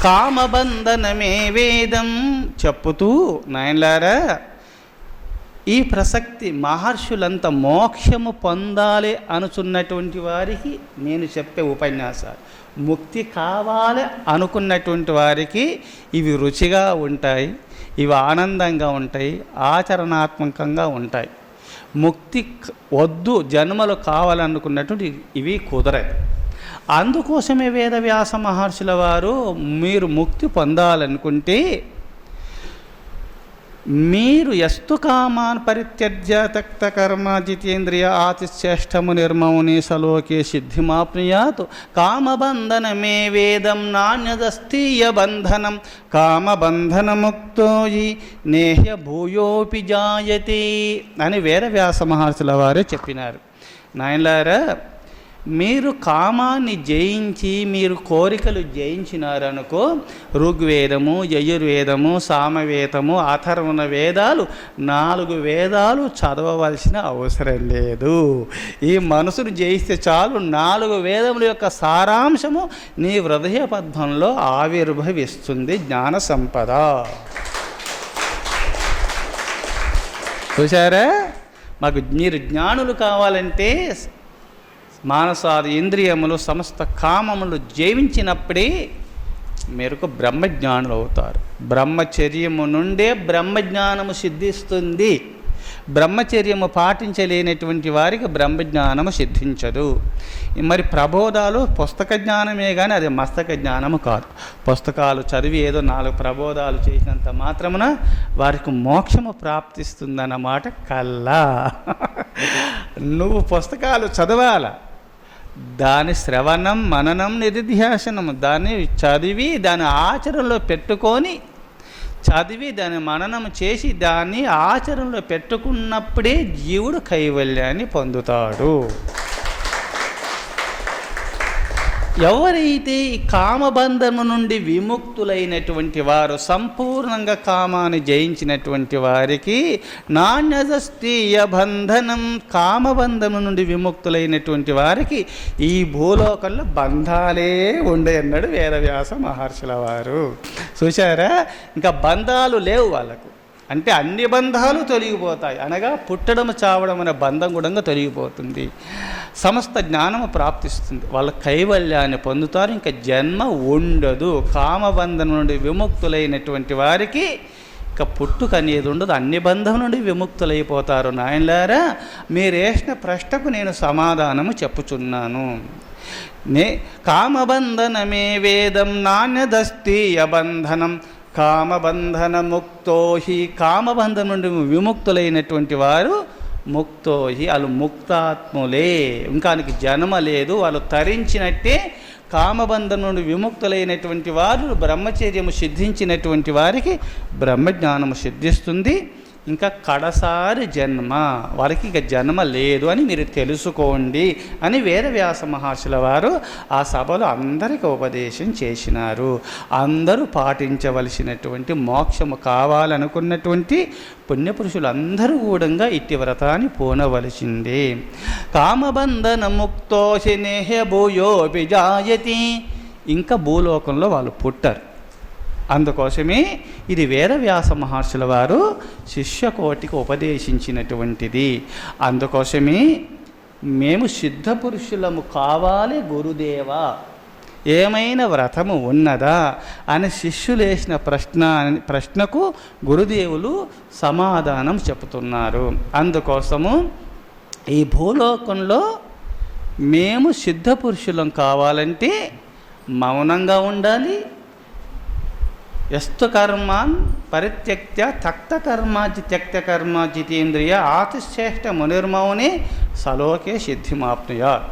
కామబంధనమే వేదం చెప్పుతూ నాయనలారా, ఈ ప్రసక్తి మహర్షులంతా మోక్షము పొందాలి అనుచున్నటువంటి వారికి నేను చెప్పే ఉపన్యాసాలు, ముక్తి కావాలి అనుకున్నటువంటి వారికి ఇవి రుచిగా ఉంటాయి, ఇవి ఆనందంగా ఉంటాయి, ఆచరణాత్మకంగా ఉంటాయి. ముక్తి వద్దు, జన్మలు కావాలనుకున్నటువంటి ఇవి కుదరదు. అందుకోసమే వేదవ్యాస మహర్షుల వారు మీరు ముక్తి పొందాలనుకుంటే మీరు యస్తు కామాన్ పరిత్యజ్య త్యక్త కర్మ జితేంద్రియ ఆతిశ్చేష్టము నిర్మౌని సలోకే సిద్ధిమాప్నుయాత్ కామబంధనమే వేదం నాణ్యదస్తీయ బంధనం కామబంధనముక్తోయి నేహ్య భూయోపి జాయతే అని వేదవ్యాస మహర్షుల వారే చెప్పినారు. నాయనలారా, మీరు కామాన్ని జయించి మీరు కోరికలు జయించినారనుకో, ఋగ్వేదము, యజుర్వేదము, సామవేదము, అథర్వణ వేదాలు 4 వేదాలు చదవవలసిన అవసరం లేదు. ఈ మనసును జయిస్తే చాలు, 4 వేదముల యొక్క సారాంశము నీ హృదయ పద్మంలో ఆవిర్భవిస్తుంది జ్ఞాన సంపద. చూసారా, మీరు జ్ఞానులు కావాలంటే మానసాది ఇంద్రియములు సమస్త కామములు జయించినప్పుడే మీరు బ్రహ్మజ్ఞానులు అవుతారు. బ్రహ్మచర్యము నుండే బ్రహ్మజ్ఞానము సిద్ధిస్తుంది. బ్రహ్మచర్యము పాటించలేనటువంటి వారికి బ్రహ్మజ్ఞానము సిద్ధించదు. మరి ప్రబోధాలు పుస్తక జ్ఞానమే కానీ అది మస్తక జ్ఞానము కాదు. పుస్తకాలు చదివి ఏదో 4 ప్రబోధాలు చేసినంత మాత్రమున వారికి మోక్షము ప్రాప్తిస్తుందన్నమాట కల్లా. నువ్వు పుస్తకాలు చదవాల, దాని శ్రవణం, మననం, నిధిధ్యాసనం, దాన్ని చదివి దాని ఆచరణలో పెట్టుకొని, చదివి దాని మననం చేసి దాన్ని ఆచరణలో పెట్టుకున్నప్పుడే జీవుడు కైవల్యాన్ని పొందుతాడు. ఎవరైతే ఈ కామబంధము నుండి విముక్తులైనటువంటి వారు, సంపూర్ణంగా కామాన్ని జయించినటువంటి వారికి నాణ్యదస్తీయ బంధనం, కామబంధము నుండి విముక్తులైనటువంటి వారికి ఈ భూలోకంలో బంధాలే ఉండే అన్నాడు వేదవ్యాస మహర్షుల వారు. చూశారా, ఇంకా బంధాలు లేవు వాళ్ళకు. అంటే అన్ని బంధాలు తొలగిపోతాయి, అనగా పుట్టడం చావడం అనే బంధం కూడా తొలగిపోతుంది. సమస్త జ్ఞానము ప్రాప్తిస్తుంది, వాళ్ళ కైవల్యాన్ని పొందుతారు, ఇంకా జన్మ ఉండదు. కామబంధం నుండి విముక్తులైనటువంటి వారికి ఇంకా పుట్టుక అనేది ఉండదు, అన్ని బంధం నుండి విముక్తులైపోతారు. నాయనలారా, మీరు వేసిన ప్రశ్నకు నేను సమాధానము చెప్పుచున్నాను. కామబంధనమే వేదం నాణ్యదస్తీయ బంధనం కామబంధనముక్తోహి, కామబంధం నుండి విముక్తులైనటువంటి వారు ముక్తోహి, వాళ్ళు ముక్తాత్ములే, ఇంకా జన్మ లేదు, వాళ్ళు తరించినట్టే. కామబంధం నుండి విముక్తులైనటువంటి వారు బ్రహ్మచర్యము సిద్ధించినటువంటి వారికి బ్రహ్మజ్ఞానము సిద్ధిస్తుంది. ఇంకా కడసారి జన్మ, వారికి ఇక జన్మ లేదు అని మీరు తెలుసుకోండి అని వేదవ్యాస మహర్షుల వారు ఆ సభలో అందరికీ ఉపదేశం చేసినారు. అందరూ పాటించవలసినటువంటి మోక్షము కావాలనుకున్నటువంటి పుణ్యపురుషులు అందరూ కూడా ఇట్టి వ్రతాన్ని పూనవలసిందే. కామబంధన ముక్తోషి నేహ్య భూయోపి జాయతి, ఇంకా భూలోకంలో వాళ్ళు పుట్టారు. అందుకోసమే ఇది వేదవ్యాస మహర్షుల వారు శిష్యకోటికి ఉపదేశించినటువంటిది. అందుకోసమే మేము సిద్ధపురుషులము కావాలి గురుదేవా, ఏమైనా వ్రతము ఉన్నదా అని శిష్యులు వేసిన ప్రశ్నకు గురుదేవులు సమాధానం చెబుతున్నారు. అందుకోసము ఈ భూలోకంలో మేము సిద్ధపురుషులం కావాలంటే మౌనంగా ఉండాలి. యస్తు కర్మాన్ పరిత్యక్త్య త్యక్త కర్మాజి త్యక్త కర్మ జితేంద్రియ ఆతిశ్చేష్ట మునిర్మౌనే సలోకే సిద్ధిమాప్నుయాత్.